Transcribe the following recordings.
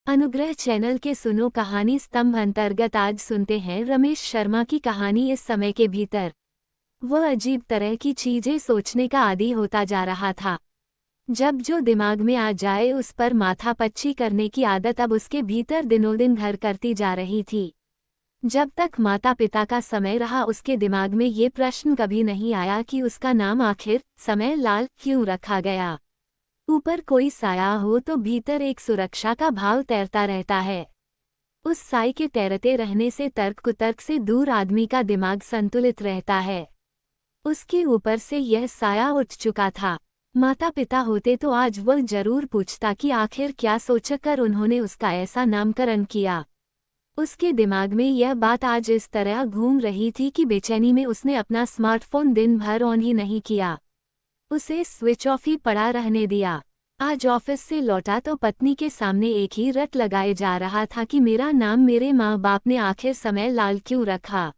अनुग्रह चैनल के सुनो कहानी स्तंभ अंतर्गत आज सुनते हैं रमेश शर्मा की कहानी। इस समय के भीतर वह अजीब तरह की चीजें सोचने का आदी होता जा रहा था। जब जो दिमाग में आ जाए उस पर माथापच्ची करने की आदत अब उसके भीतर दिनों दिन घर करती जा रही थी। जब तक माता पिता का समय रहा उसके दिमाग में ये प्रश्न कभी नहीं आया कि उसका नाम आखिर समय लाल क्यों रखा गया। ऊपर कोई साया हो तो भीतर एक सुरक्षा का भाव तैरता रहता है। उस साए के तैरते रहने से तर्क कुतर्क से दूर आदमी का दिमाग संतुलित रहता है। उसके ऊपर से यह साया उठ चुका था। माता पिता होते तो आज वह जरूर पूछता कि आखिर क्या सोचकर उन्होंने उसका ऐसा नामकरण किया। उसके दिमाग में यह बात आज इस तरह घूम रही थी कि बेचैनी में उसने अपना स्मार्टफोन दिन भर ऑन ही नहीं किया। उसे स्विच ऑफ ही पड़ा रहने दिया। आज ऑफिस से लौटा तो पत्नी के सामने एक ही रट लगाए जा रहा था कि मेरा नाम मेरे माँ बाप ने आखिर समय लाल क्यों रखा।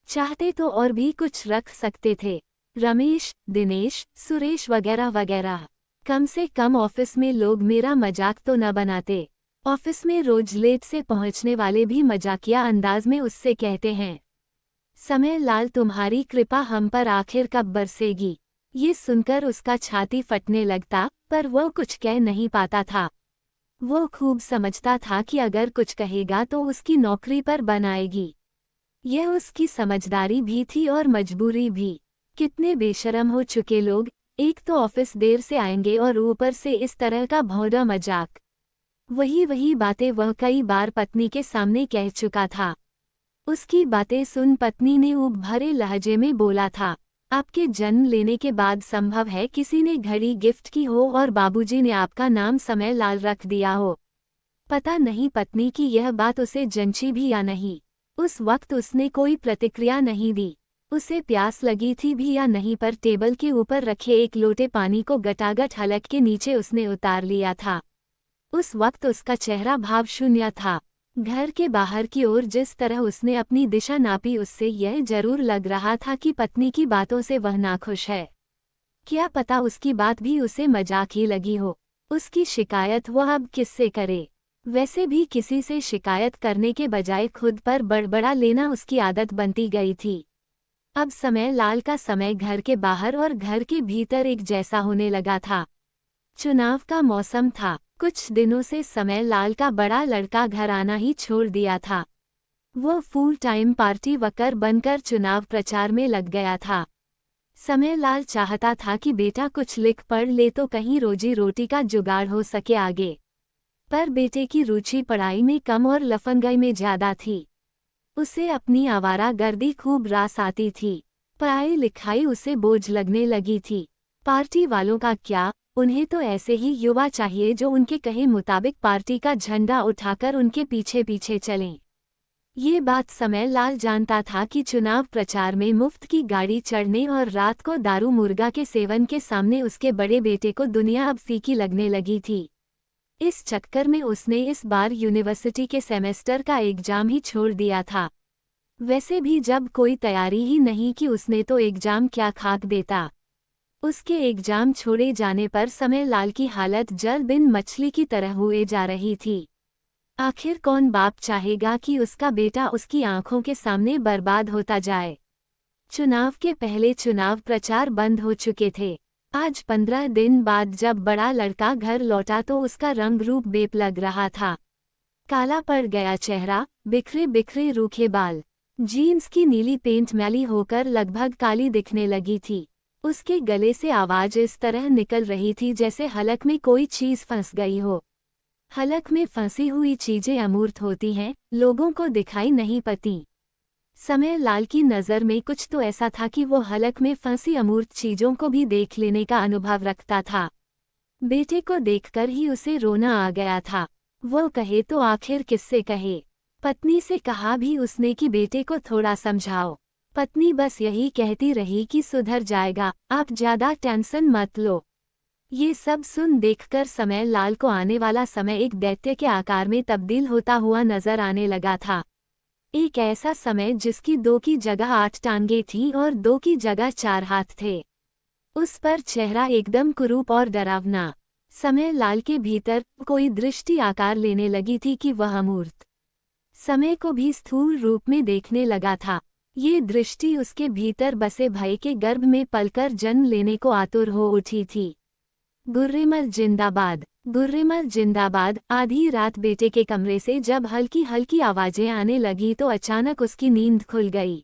चाहते तो और भी कुछ रख सकते थे, रमेश, दिनेश, सुरेश वगैरह वगैरह। कम से कम ऑफिस में लोग मेरा मजाक तो न बनाते। ऑफिस में रोज लेट से पहुंचने वाले भी मजाकिया अंदाज में उससे कहते हैं, समय लाल तुम्हारी कृपा हम पर आखिर कब बरसेगी। ये सुनकर उसका छाती फटने लगता, पर वह कुछ कह नहीं पाता था। वो खूब समझता था कि अगर कुछ कहेगा तो उसकी नौकरी पर बन आएगी। यह उसकी समझदारी भी थी और मजबूरी भी। कितने बेशरम हो चुके लोग, एक तो ऑफिस देर से आएंगे और ऊपर से इस तरह का भौंरा मजाक। वही बातें वह कई बार पत्नी के सामने कह चुका था। उसकी बातें सुन पत्नी ने ऊब भरे लहजे में बोला था, आपके जन्म लेने के बाद संभव है किसी ने घड़ी गिफ्ट की हो और बाबूजी ने आपका नाम समय लाल रख दिया हो। पता नहीं पत्नी की यह बात उसे जंची भी या नहीं। उस वक्त उसने कोई प्रतिक्रिया नहीं दी। उसे प्यास लगी थी भी या नहीं, पर टेबल के ऊपर रखे एक लोटे पानी को गटागट हलक के नीचे उसने उतार लिया था। उस वक्त उसका चेहरा भाव शून्य था। घर के बाहर की ओर जिस तरह उसने अपनी दिशा नापी उससे यह जरूर लग रहा था कि पत्नी की बातों से वह नाखुश है। क्या पता उसकी बात भी उसे मजाक ही लगी हो। उसकी शिकायत वह अब किससे करे। वैसे भी किसी से शिकायत करने के बजाय खुद पर बड़बड़ा लेना उसकी आदत बनती गई थी। अब समय लाल का समय घर के बाहर और घर के भीतर एक जैसा होने लगा था। चुनाव का मौसम था। कुछ दिनों से समय लाल का बड़ा लड़का घर आना ही छोड़ दिया था। वो फुल टाइम पार्टी वर्कर बनकर चुनाव प्रचार में लग गया था। समय लाल चाहता था कि बेटा कुछ लिख पढ़ ले तो कहीं रोजी रोटी का जुगाड़ हो सके आगे। पर बेटे की रुचि पढ़ाई में कम और लफंगाई में ज्यादा थी। उसे अपनी आवारागर्दी खूब रास आती थी। पढ़ाई लिखाई उसे बोझ लगने लगी थी। पार्टी वालों का क्या, उन्हें तो ऐसे ही युवा चाहिए जो उनके कहे मुताबिक पार्टी का झंडा उठाकर उनके पीछे पीछे चलें। ये बात समय लाल जानता था कि चुनाव प्रचार में मुफ्त की गाड़ी चढ़ने और रात को दारू मुर्गा के सेवन के सामने उसके बड़े बेटे को दुनिया अब फीकी लगने लगी थी। इस चक्कर में उसने इस बार यूनिवर्सिटी के सेमेस्टर का एग्जाम ही छोड़ दिया था। वैसे भी जब कोई तैयारी ही नहीं कि उसने तो एग्जाम क्या खाक देता। उसके एग्जाम छोड़े जाने पर समय लाल की हालत जल बिन मछली की तरह हुए जा रही थी। आखिर कौन बाप चाहेगा कि उसका बेटा उसकी आंखों के सामने बर्बाद होता जाए। चुनाव के पहले चुनाव प्रचार बंद हो चुके थे। आज 15 दिन बाद जब बड़ा लड़का घर लौटा तो उसका रंग रूप बेप लग रहा था। काला पड़ गया चेहरा, बिखरे बिखरे रूखे बाल, जीन्स की नीली पेंट मैली होकर लगभग काली दिखने लगी थी। उसके गले से आवाज इस तरह निकल रही थी जैसे हलक में कोई चीज फंस गई हो। हलक में फंसी हुई चीजें अमूर्त होती हैं, लोगों को दिखाई नहीं पड़ती। समय लाल की नज़र में कुछ तो ऐसा था कि वो हलक में फंसी अमूर्त चीजों को भी देख लेने का अनुभव रखता था। बेटे को देखकर ही उसे रोना आ गया था। वो कहे तो आखिर किससे कहे। पत्नी से कहा भी उसने कि बेटे को थोड़ा समझाओ। पत्नी बस यही कहती रही कि सुधर जाएगा, आप ज्यादा टेंशन मत लो। ये सब सुन देखकर समय लाल को आने वाला समय एक दैत्य के आकार में तब्दील होता हुआ नजर आने लगा था। एक ऐसा समय जिसकी 2 की जगह 8 टांगे थीं और 2 की जगह 4 हाथ थे। उस पर चेहरा एकदम कुरूप और डरावना। समय लाल के भीतर कोई दृष्टि आकार लेने लगी थी कि वह अमूर्त समय को भी स्थूल रूप में देखने लगा था। ये दृष्टि उसके भीतर बसे भय के गर्भ में पलकर जन्म लेने को आतुर हो उठी थी। गुर्रेमल जिंदाबाद, गुर्रेमल जिंदाबाद। आधी रात बेटे के कमरे से जब हल्की हल्की आवाजें आने लगी तो अचानक उसकी नींद खुल गई।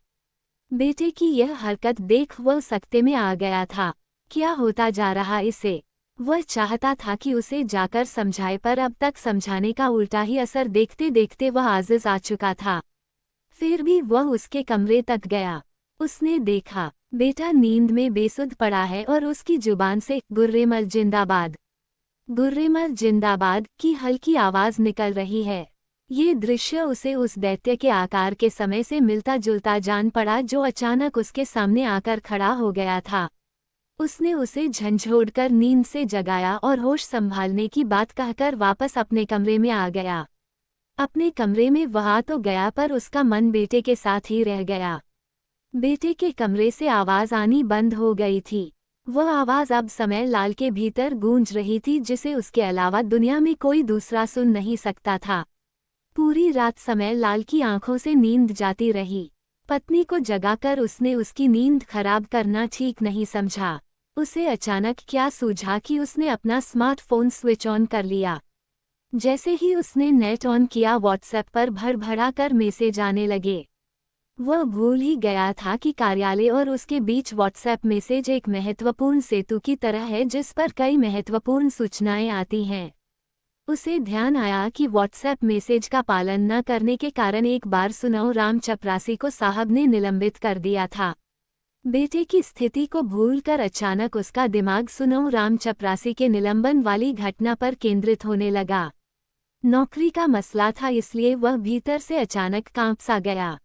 बेटे की यह हरकत देख वह सकते में आ गया था। क्या होता जा रहा इसे? वह चाहता था कि उसे जाकर समझाए, पर अब तक समझाने का उल्टा ही असर देखते देखते वह आजिज आ चुका था। फिर भी वह उसके कमरे तक गया। उसने देखा बेटा नींद में बेसुध पड़ा है और उसकी जुबान से गुर्रेमल जिंदाबाद, गुर्रेमल जिंदाबाद की हल्की आवाज निकल रही है। ये दृश्य उसे उस दैत्य के आकार के समय से मिलता जुलता जान पड़ा जो अचानक उसके सामने आकर खड़ा हो गया था। उसने उसे झंझोड़कर नींद से जगाया और होश संभालने की बात कहकर वापस अपने कमरे में आ गया। अपने कमरे में वह तो गया पर उसका मन बेटे के साथ ही रह गया। बेटे के कमरे से आवाज आनी बंद हो गई थी। वह आवाज अब समय लाल के भीतर गूंज रही थी जिसे उसके अलावा दुनिया में कोई दूसरा सुन नहीं सकता था। पूरी रात समय लाल की आंखों से नींद जाती रही। पत्नी को जगाकर उसने उसकी नींद खराब करना ठीक नहीं समझा। उसे अचानक क्या सूझा कि उसने अपना स्मार्टफोन स्विच ऑन कर लिया। जैसे ही उसने नेट ऑन किया व्हाट्सएप पर भड़भड़ा कर मैसेज आने लगे। वह भूल ही गया था कि कार्यालय और उसके बीच व्हाट्सएप मैसेज एक महत्वपूर्ण सेतु की तरह है जिस पर कई महत्वपूर्ण सूचनाएं आती हैं। उसे ध्यान आया कि व्हाट्सएप मैसेज का पालन न करने के कारण एक बार सुनौ राम चपरासी को साहब ने निलंबित कर दिया था। बेटे की स्थिति को भूलकर अचानक उसका दिमाग सुनौ राम चपरासी के निलंबन वाली घटना पर केंद्रित होने लगा। नौकरी का मसला था, इसलिए वह भीतर से अचानक कांप सा गया।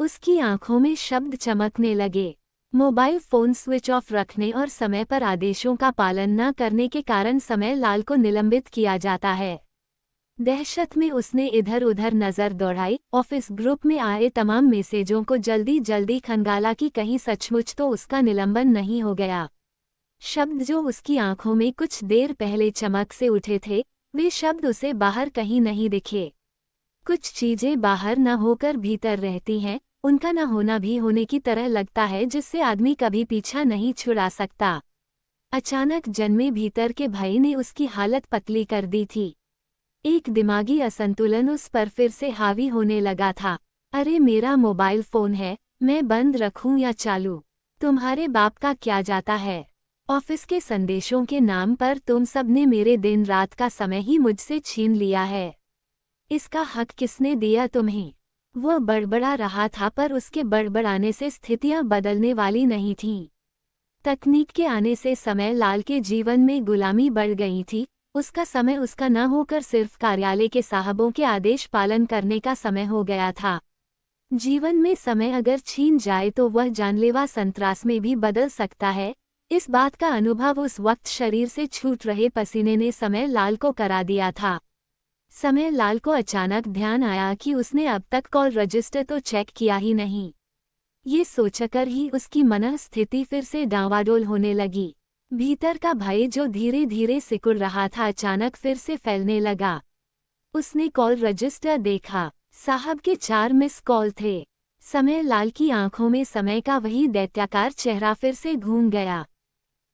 उसकी आंखों में शब्द चमकने लगे। मोबाइल फोन स्विच ऑफ रखने और समय पर आदेशों का पालन न करने के कारण समय लाल को निलंबित किया जाता है। दहशत में उसने इधर उधर नजर दौड़ाई, ऑफिस ग्रुप में आए तमाम मैसेजों को जल्दी जल्दी खंगाला कि कहीं सचमुच तो उसका निलंबन नहीं हो गया। शब्द जो उसकी आंखों में कुछ देर पहले चमक से उठे थे, वे शब्द उसे बाहर कहीं नहीं दिखे। कुछ चीजें बाहर न होकर भीतर रहती हैं, उनका न होना भी होने की तरह लगता है जिससे आदमी कभी पीछा नहीं छुड़ा सकता। अचानक जन्मे भीतर के भय ने उसकी हालत पतली कर दी थी। एक दिमागी असंतुलन उस पर फिर से हावी होने लगा था। अरे मेरा मोबाइल फोन है, मैं बंद रखूं या चालू? तुम्हारे बाप का क्या जाता है? ऑफिस के संदेशों के नाम पर तुम सबने मेरे दिन रात का समय ही मुझसे छीन लिया है। इसका हक किसने दिया तुम्हें? वह बड़बड़ा रहा था पर उसके बड़बड़ाने से स्थितियां बदलने वाली नहीं थीं। तकनीक के आने से समय लाल के जीवन में गुलामी बढ़ गई थी। उसका समय उसका न होकर सिर्फ कार्यालय के साहबों के आदेश पालन करने का समय हो गया था। जीवन में समय अगर छीन जाए तो वह जानलेवा संत्रास में भी बदल सकता है। इस बात का अनुभव उस वक्त शरीर से छूट रहे पसीने ने समय लाल को करा दिया था। समय लाल को अचानक ध्यान आया कि उसने अब तक कॉल रजिस्टर तो चेक किया ही नहीं। ये सोचकर ही उसकी मनःस्थिति फिर से डांवाडोल होने लगी। भीतर का भय जो धीरे धीरे सिकुड़ रहा था अचानक फिर से फैलने लगा। उसने कॉल रजिस्टर देखा। साहब के 4 मिस कॉल थे। समय लाल की आंखों में समय का वही दैत्याकार चेहरा फिर से घूम गया।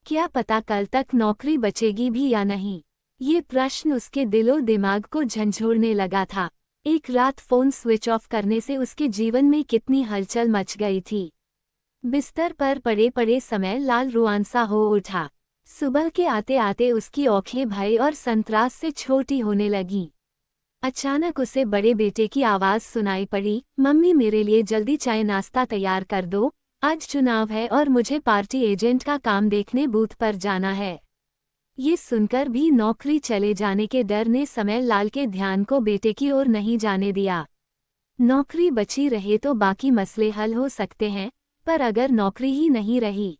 क्या पता कल तक नौकरी बचेगी भी या नहीं? ये प्रश्न उसके दिलो दिमाग को झंझोड़ने लगा था। एक रात फोन स्विच ऑफ करने से उसके जीवन में कितनी हलचल मच गई थी। बिस्तर पर पड़े पड़े समय लाल रुआंसा हो उठा। सुबह के आते आते उसकी आंखें भय और संत्रास से छोटी होने लगीं। अचानक उसे बड़े बेटे की आवाज सुनाई पड़ी, मम्मी मेरे लिए जल्दी चाय नाश्ता तैयार कर दो, आज चुनाव है और मुझे पार्टी एजेंट का काम देखने बूथ पर जाना है। ये सुनकर भी नौकरी चले जाने के डर ने समय लाल के ध्यान को बेटे की ओर नहीं जाने दिया। नौकरी बची रहे तो बाकी मसले हल हो सकते हैं, पर अगर नौकरी ही नहीं रही,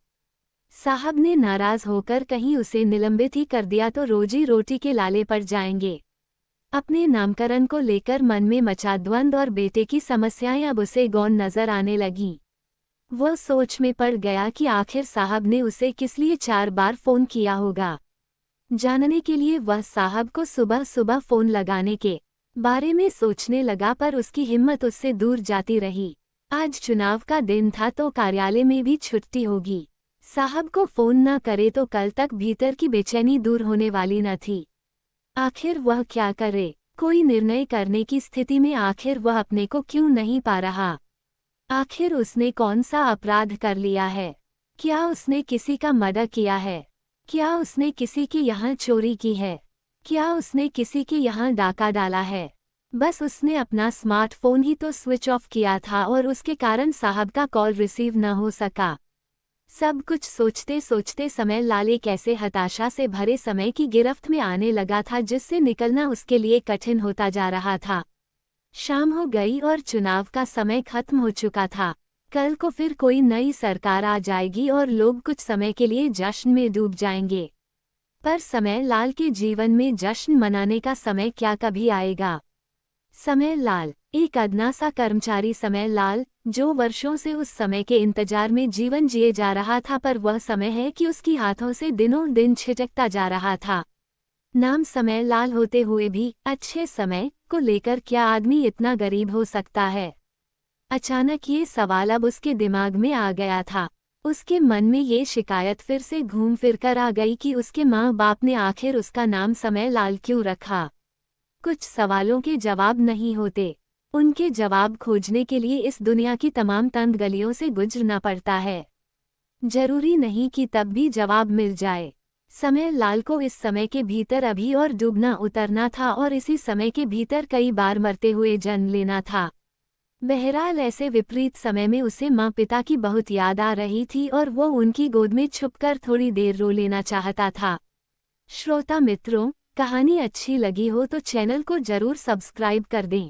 साहब ने नाराज होकर कहीं उसे निलंबित ही कर दिया तो रोजी रोटी के लाले पड़ जाएंगे। अपने नामकरण को लेकर मन में मचा द्वंद और बेटे की समस्याएं अब उसे गौण नजर आने लगीं। वह सोच में पड़ गया कि आखिर साहब ने उसे किस लिए 4 बार फोन किया होगा। जानने के लिए वह साहब को सुबह सुबह फोन लगाने के बारे में सोचने लगा, पर उसकी हिम्मत उससे दूर जाती रही। आज चुनाव का दिन था तो कार्यालय में भी छुट्टी होगी। साहब को फोन न करे तो कल तक भीतर की बेचैनी दूर होने वाली न थी। आखिर वह क्या करे? कोई निर्णय करने की स्थिति में आखिर वह अपने को क्यों नहीं पा रहा? आखिर उसने कौन सा अपराध कर लिया है? क्या उसने किसी का मर्डर किया है? क्या उसने किसी के यहाँ चोरी की है? क्या उसने किसी के यहाँ डाका डाला है? बस उसने अपना स्मार्टफोन ही तो स्विच ऑफ किया था और उसके कारण साहब का कॉल रिसीव न हो सका। सब कुछ सोचते सोचते समय लाल एक ऐसे हताशा से भरे समय की गिरफ्त में आने लगा था जिससे निकलना उसके लिए कठिन होता जा रहा था। शाम हो गई और चुनाव का समय खत्म हो चुका था। कल को फिर कोई नई सरकार आ जाएगी और लोग कुछ समय के लिए जश्न में डूब जाएंगे। पर समय लाल के जीवन में जश्न मनाने का समय क्या कभी आएगा? समय लाल एक अदना सा कर्मचारी समय लाल, जो वर्षों से उस समय के इंतजार में जीवन जिए जा रहा था, पर वह समय है कि उसकी हाथों से दिनों दिन छिटकता जा रहा था। नाम समय लाल होते हुए भी अच्छे समय को लेकर क्या आदमी इतना गरीब हो सकता है? अचानक ये सवाल अब उसके दिमाग में आ गया था। उसके मन में ये शिकायत फिर से घूम फिर कर आ गई कि उसके माँ बाप ने आखिर उसका नाम समय लाल क्यों रखा। कुछ सवालों के जवाब नहीं होते, उनके जवाब खोजने के लिए इस दुनिया की तमाम तंग गलियों से गुजरना पड़ता है। जरूरी नहीं कि तब भी जवाब मिल जाए। समय लाल को इस समय के भीतर अभी और डूबना उतरना था और इसी समय के भीतर कई बार मरते हुए जन्म लेना था। बहरहाल ऐसे विपरीत समय में उसे माँ पिता की बहुत याद आ रही थी और वो उनकी गोद में छुपकर थोड़ी देर रो लेना चाहता था। श्रोता मित्रों, कहानी अच्छी लगी हो तो चैनल को जरूर सब्सक्राइब कर दें।